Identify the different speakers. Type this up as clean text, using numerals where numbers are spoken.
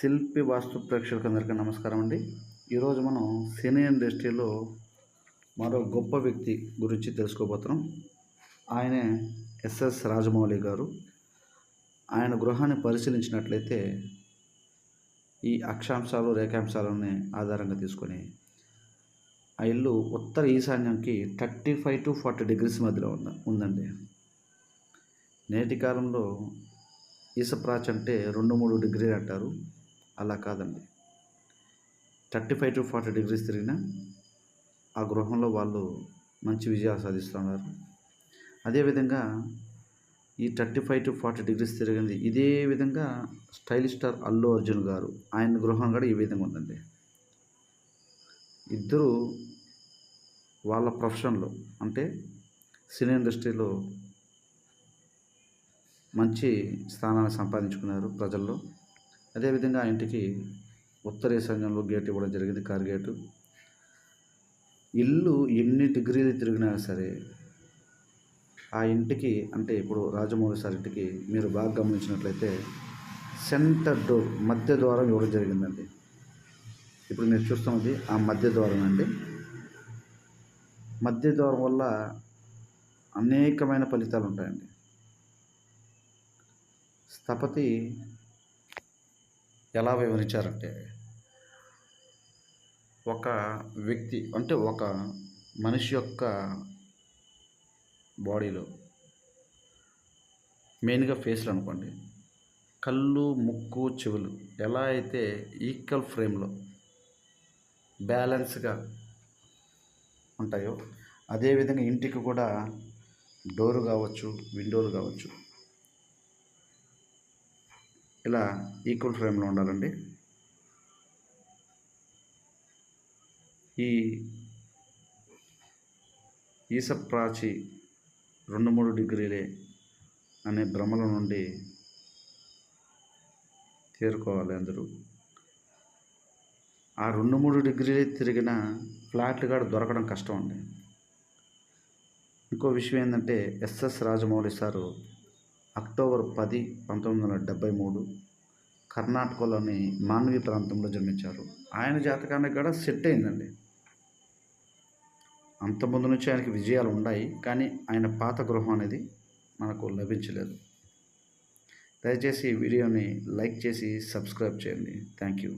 Speaker 1: శిల్పి వాస్తు ప్రేక్షకులందరికీ నమస్కారం అండి. ఈరోజు మనం సినీ ఇండస్ట్రీలో మరో గొప్ప వ్యక్తి గురించి తెలుసుకోబోతున్నాం. ఆయనే ఎస్ఎస్ రాజమౌళి గారు. ఆయన గృహాన్ని పరిశీలించినట్లయితే ఈ అక్షాంశాలు రేఖాంశాలని ఆధారంగా తీసుకొని ఆ ఇల్లు ఉత్తర ఈశాన్యంకి 35 to 40 degrees మధ్యలో ఉందండి. నేటి కాలంలో ఈసప్రాచ్ అంటే 2-3 డిగ్రీలు అంటారు. అలా కాదండి. 35 to 40 degrees తిరిగినా ఆ గృహంలో వాళ్ళు మంచి విజయాలు సాధిస్తున్నారు. అదేవిధంగా ఈ 35 to 40 degrees తిరిగింది ఇదే విధంగా స్టైలిష్ స్టార్ అల్లు అర్జున్ గారు ఆయన గృహం కూడా ఈ విధంగా ఉందండి. ఇద్దరు వాళ్ళ ప్రొఫెషన్లో అంటే సినీ ఇండస్ట్రీలో మంచి స్థానాన్ని సంపాదించుకున్నారు ప్రజల్లో. అదేవిధంగా ఆ ఇంటికి ఉత్తర ఈశాన్యంలో గేట్ ఇవ్వడం జరిగింది, కార్ గేటు. ఇల్లు ఎన్ని డిగ్రీలు తిరిగినా సరే ఆ ఇంటికి అంటే ఇప్పుడు రాజమౌళి సార్ ఇంటికి మీరు బాగా గమనించినట్లయితే సెంటర్ డోర్ మధ్య ద్వారం ఇవ్వడం జరిగిందండి. ఇప్పుడు మీరు చూస్తున్నది ఆ మధ్య ద్వారం అండి. మధ్య ద్వారం వల్ల అనేకమైన ఫలితాలు ఉంటాయండి. స్థపతి ఎలా వివరించారంటే ఒక వ్యక్తి అంటే ఒక మనిషి యొక్క బాడీలో మెయిన్గా ఫేస్లో అనుకోండి, కళ్ళు ముక్కు చెవులు ఎలా అయితే ఈక్వల్ ఫ్రేమ్లో బ్యాలెన్స్గా ఉంటాయో అదేవిధంగా ఇంటికి కూడా డోరు కావచ్చు, విండోలు కావచ్చు, ఇలా ఈక్వల్ ఫ్రేమ్లో ఉండాలండి. ఈ ఈసప్రాచి 2-3 డిగ్రీలే అనే భ్రమల నుండి తేరుకోవాలి అందరూ. ఆ 2-3 డిగ్రీలే తిరిగిన ఫ్లాట్లు కూడా దొరకడం కష్టం అండి. ఇంకో విషయం ఏంటంటే ఎస్ఎస్ రాజమౌళి సారు అక్టోబర్ 10, 1973 కర్ణాటకలోని మాన్వి ప్రాంతంలో జన్మించారు. ఆయన జాతకానికి కూడా సెట్ అయిందండి. అంతకుముందు నుంచి ఆయనకి విజయాలు ఉన్నాయి, కానీ ఆయన పాత గృహం అనేది మనకు లభించలేదు. దయచేసి ఈ వీడియోని లైక్ చేసి సబ్స్క్రైబ్ చేయండి. Thank you.